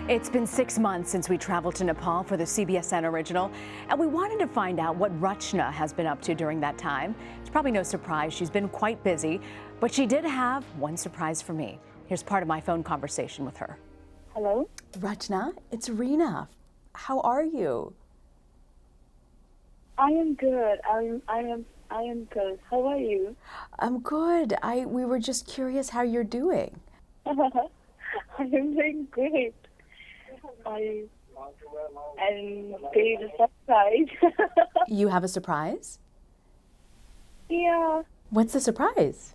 It's been 6 months since we traveled to Nepal for the CBSN original, and we wanted to find out what Rachana has been up to during that time. It's probably no surprise she's been quite busy, but she did have one surprise for me. Here's part of my phone conversation with her. Hello? Rachana, it's Reena. How are you? I am good. I am good. How are you? I'm good. We were just curious how you're doing. I am doing great. I am very surprised. You have a surprise? Yeah. What's the surprise?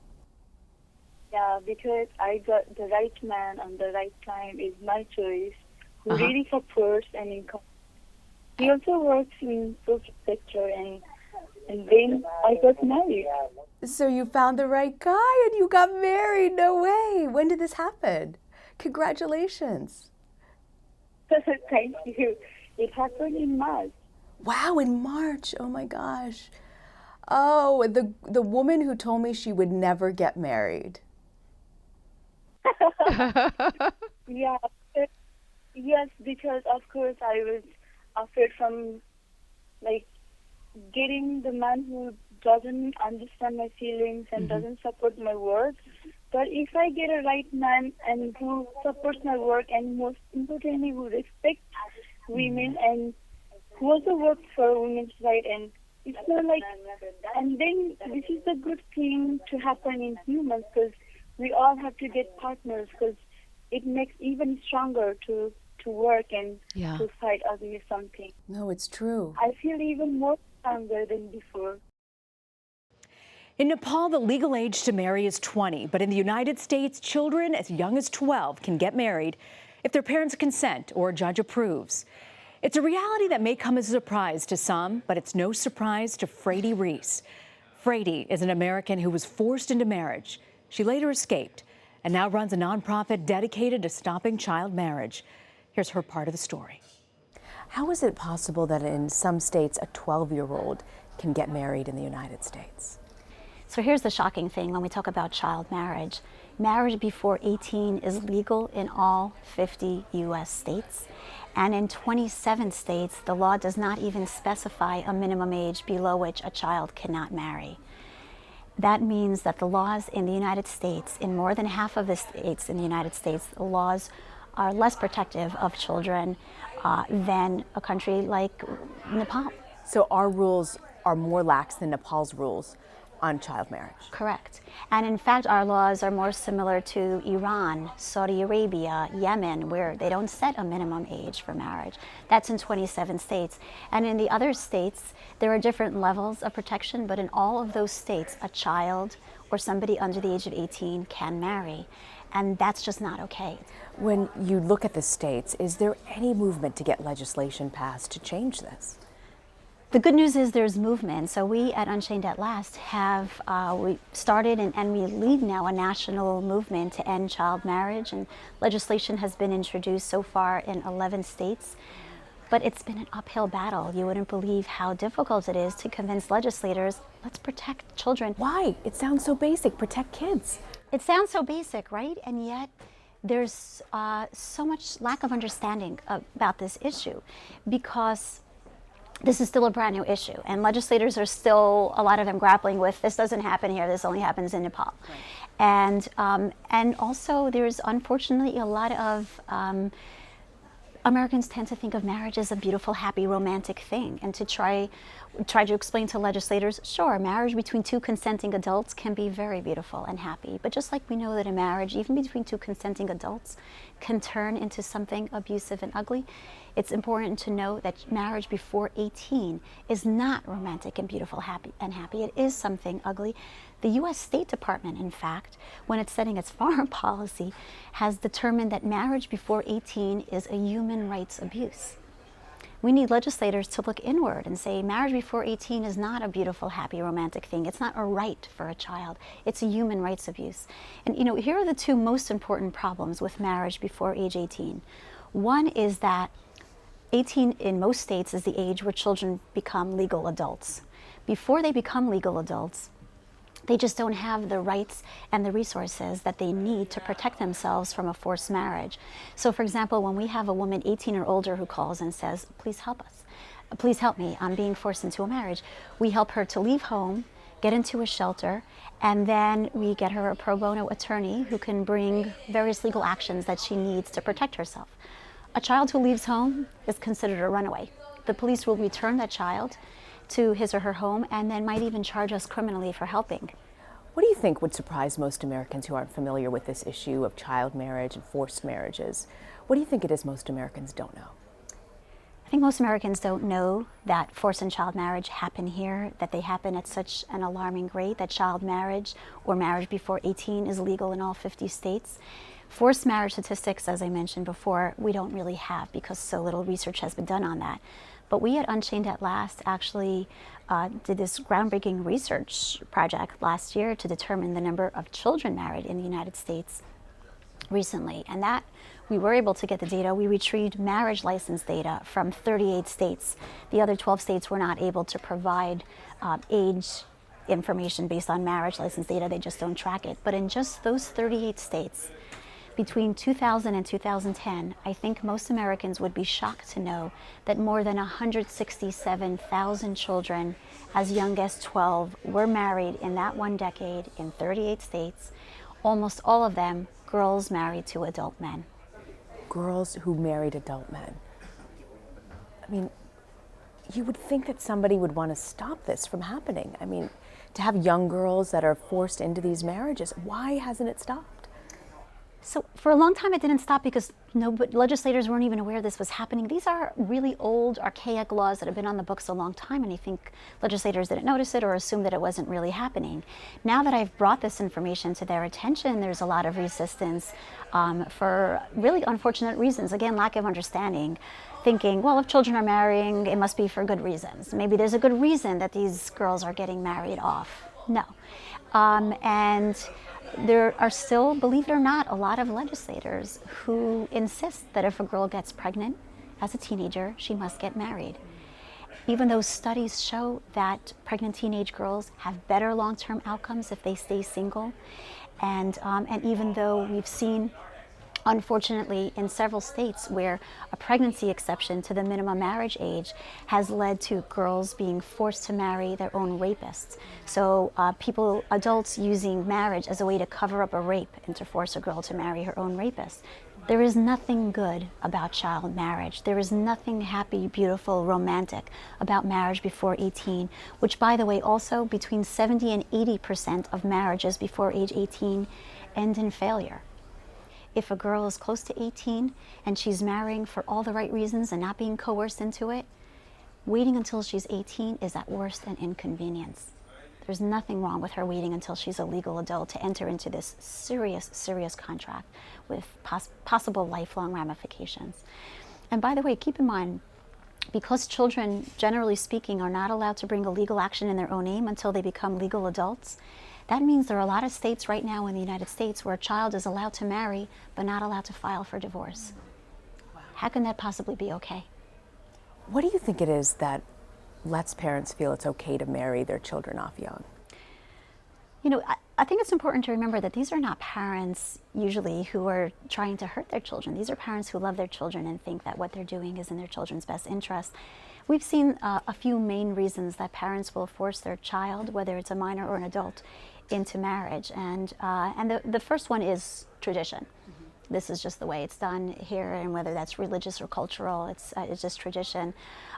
Yeah, because I got the right man and the right time is my choice. Who really supports and encourages. He also works in social sector and then I got married. So you found the right guy and you got married. No way. When did this happen? Congratulations. Thank you. It happened in March. Wow, in March. Oh my gosh. Oh, the woman who told me she would never get married. Yeah. Yes, because of course I was afraid from getting the man who doesn't understand my feelings and doesn't support my work. But if I get a right man and who supports my work and most importantly who respects women and who also works for women's rights, and it's not and then this is a good thing to happen in humans because we all have to get partners because it makes even stronger to work and to fight against something. No, it's true. I feel even more stronger than before. In Nepal, the legal age to marry is 20, but in the United States, children as young as 12 can get married if their parents consent or a judge approves. It's a reality that may come as a surprise to some, but it's no surprise to Fraidy Reiss. Fraidy is an American who was forced into marriage. She later escaped and now runs a nonprofit dedicated to stopping child marriage. Here's her part of the story. How is it possible that in some states a 12-year-old can get married in the United States? So here's the shocking thing when we talk about child marriage. Marriage before 18 is legal in all 50 U.S. states. And in 27 states, the law does not even specify a minimum age below which a child cannot marry. That means that the laws in the United States, in more than half of the states in the United States, the laws are less protective of children than a country like Nepal. So our rules are more lax than Nepal's rules on child marriage. Correct. And in fact, our laws are more similar to Iran, Saudi Arabia, Yemen, where they don't set a minimum age for marriage. That's in 27 states. And in the other states, there are different levels of protection, but in all of those states, a child or somebody under the age of 18 can marry. And that's just not okay. When you look at the states, is there any movement to get legislation passed to change this? The good news is there's movement. So we at Unchained at Last have we started and we lead now a national movement to end child marriage, and legislation has been introduced so far in 11 states. But it's been an uphill battle. You wouldn't believe how difficult it is to convince legislators, let's protect children. Why? It sounds so basic, protect kids. It sounds so basic, right? And yet there's so much lack of understanding about this issue because this is still a brand new issue, and legislators are still, a lot of them, grappling with this doesn't happen here, this only happens in Nepal. Right. And also there's unfortunately a lot of Americans tend to think of marriage as a beautiful, happy, romantic thing, and to try to explain to legislators, sure, marriage between two consenting adults can be very beautiful and happy, but just like we know that a marriage, even between two consenting adults, can turn into something abusive and ugly, it's important to know that marriage before 18 is not romantic and beautiful, happy. It is something ugly. The U.S. State Department, in fact, when it's setting its foreign policy, has determined that marriage before 18 is a human rights abuse. We need legislators to look inward and say marriage before 18 is not a beautiful, happy, romantic thing. It's not a right for a child. It's a human rights abuse. And you know, here are the two most important problems with marriage before age 18. One is that 18 in most states is the age where children become legal adults. Before they become legal adults, They just don't have the rights and the resources that they need to protect themselves from a forced marriage. So for example, when we have a woman 18 or older who calls and says, please help us, please help me, I'm being forced into a marriage, we help her to leave home, get into a shelter, and then we get her a pro bono attorney who can bring various legal actions that she needs to protect herself. A child who leaves home is considered a runaway. The police will return that child to his or her home and then might even charge us criminally for helping. What do you think would surprise most Americans who aren't familiar with this issue of child marriage and forced marriages? What do you think it is most Americans don't know? I think most Americans don't know that forced and child marriage happen here, that they happen at such an alarming rate, that child marriage or marriage before 18 is legal in all 50 states. Forced marriage statistics, as I mentioned before, we don't really have because so little research has been done on that. But we at Unchained at Last actually did this groundbreaking research project last year to determine the number of children married in the United States recently. And that we were able to get the data. We retrieved marriage license data from 38 states. The other 12 states were not able to provide age information based on marriage license data. They just don't track it. But in just those 38 states, between 2000 and 2010, I think most Americans would be shocked to know that more than 167,000 children as young as 12 were married in that one decade in 38 states, almost all of them girls married to adult men. Girls who married adult men. I mean, you would think that somebody would want to stop this from happening. I mean, to have young girls that are forced into these marriages, why hasn't it stopped? So for a long time it didn't stop because legislators weren't even aware this was happening. These are really old, archaic laws that have been on the books a long time, and I think legislators didn't notice it or assumed that it wasn't really happening. Now that I've brought this information to their attention, there's a lot of resistance for really unfortunate reasons. Again, lack of understanding, thinking, well, if children are marrying, it must be for good reasons. Maybe there's a good reason that these girls are getting married off. No. And there are still, believe it or not, a lot of legislators who insist that if a girl gets pregnant as a teenager, she must get married. Even though studies show that pregnant teenage girls have better long-term outcomes if they stay single, and even though we've seen, unfortunately, in several states where a pregnancy exception to the minimum marriage age has led to girls being forced to marry their own rapists. So adults using marriage as a way to cover up a rape and to force a girl to marry her own rapist. There is nothing good about child marriage. There is nothing happy, beautiful, romantic about marriage before 18, which, by the way, also between 70 and 80% of marriages before age 18 end in failure. If a girl is close to 18 and she's marrying for all the right reasons and not being coerced into it, waiting until she's 18 is at worst an inconvenience. There's nothing wrong with her waiting until she's a legal adult to enter into this serious, serious contract with possible lifelong ramifications. And by the way, keep in mind, because children, generally speaking, are not allowed to bring a legal action in their own name until they become legal adults, that means there are a lot of states right now in the United States where a child is allowed to marry but not allowed to file for divorce. Wow. How can that possibly be okay? What do you think it is that lets parents feel it's okay to marry their children off young? You know, I think it's important to remember that these are not parents usually who are trying to hurt their children. These are parents who love their children and think that what they're doing is in their children's best interest. We've seen a few main reasons that parents will force their child, whether it's a minor or an adult, into marriage. And the first one is tradition. Mm-hmm. This is just the way it's done here, and whether that's religious or cultural, it's just tradition.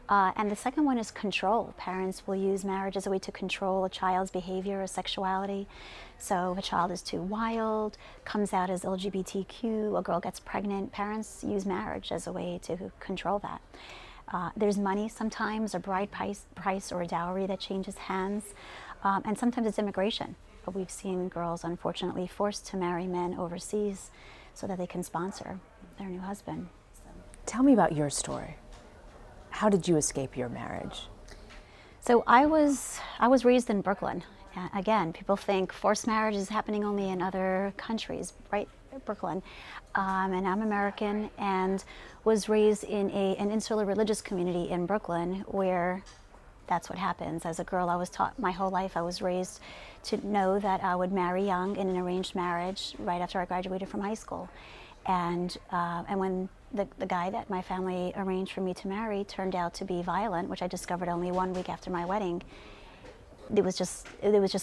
And the second one is control. Parents will use marriage as a way to control a child's behavior or sexuality. So if a child is too wild, comes out as LGBTQ, a girl gets pregnant, parents use marriage as a way to control that. There's money sometimes, a bride price or a dowry that changes hands, and sometimes it's immigration. But we've seen girls, unfortunately, forced to marry men overseas so that they can sponsor their new husband. Tell me about your story. How did you escape your marriage? So I was raised in Brooklyn. Again, people think forced marriage is happening only in other countries, right? Brooklyn. And I'm American and was raised in an insular religious community in Brooklyn where that's what happens. As a girl, I was taught my whole life, I was raised to know that I would marry young in an arranged marriage right after I graduated from high school. And when the guy that my family arranged for me to marry turned out to be violent, which I discovered only 1 week after my wedding, there was just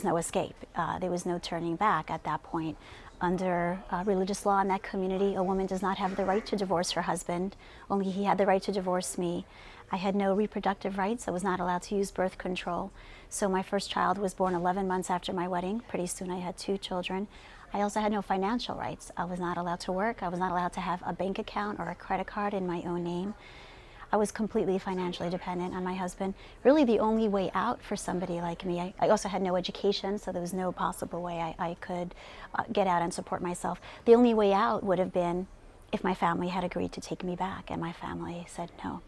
no escape. There was no turning back at that point. Under religious law in that community, a woman does not have the right to divorce her husband. Only he had the right to divorce me. I had no reproductive rights. I was not allowed to use birth control. So my first child was born 11 months after my wedding. Pretty soon I had 2 children. I also had no financial rights. I was not allowed to work. I was not allowed to have a bank account or a credit card in my own name. I was completely financially dependent on my husband. Really the only way out for somebody like me, I also had no education, so there was no possible way I could get out and support myself. The only way out would have been if my family had agreed to take me back, and my family said no.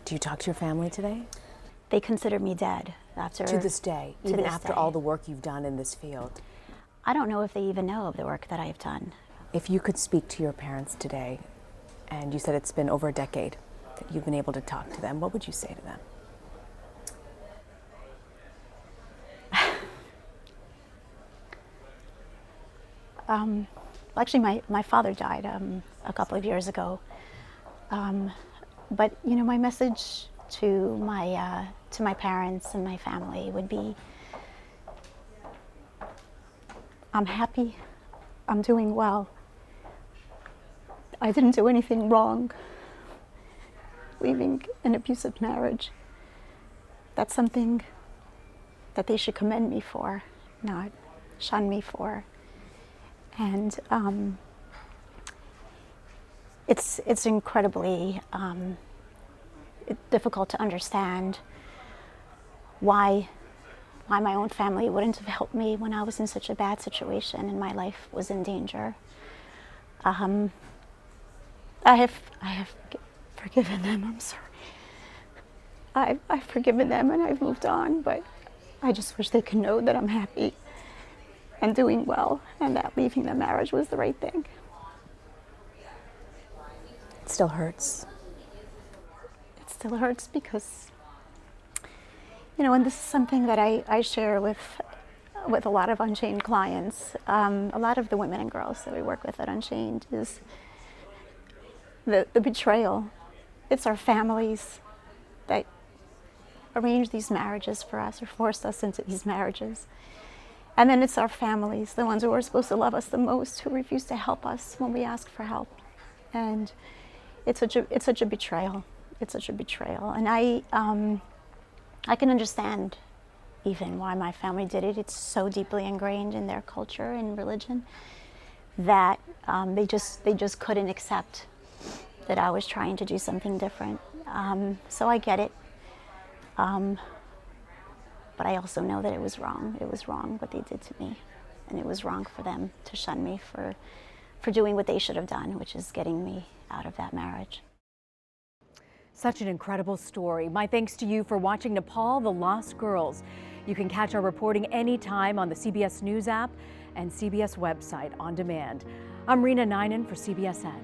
Do you talk to your family today? They consider me dead after. To this day, to even this after day. all the work you've done in this field? I don't know if they even know of the work that I've done. If you could speak to your parents today, and you said it's been over a decade that you've been able to talk to them, what would you say to them? Actually, my father died a couple of years ago. But you know, my message to my parents and my family would be, I'm happy, I'm doing well. I didn't do anything wrong. Leaving an abusive marriage, that's something that they should commend me for, not shun me for. And it's incredibly difficult to understand why my own family wouldn't have helped me when I was in such a bad situation and my life was in danger. I have forgiven them. I'm sorry. I've forgiven them and I've moved on, but I just wish they could know that I'm happy and doing well, and that leaving the marriage was the right thing. It still hurts. It still hurts because, you know, and this is something that I share with a lot of Unchained clients. A lot of the women and girls that we work with at Unchained is the betrayal. It's our families that arrange these marriages for us or forced us into these marriages. And then it's our families, the ones who are supposed to love us the most, who refuse to help us when we ask for help. And it's such a betrayal. It's such a betrayal. And I can understand even why my family did it. It's so deeply ingrained in their culture and religion that they just couldn't accept that I was trying to do something different. So I get it. But I also know that it was wrong. It was wrong what they did to me. And it was wrong for them to shun me for doing what they should have done, which is getting me out of that marriage. Such an incredible story. My thanks to you for watching Nepal, The Lost Girls. You can catch our reporting anytime on the CBS News app and CBS website on demand. I'm Reena Ninan for CBSN.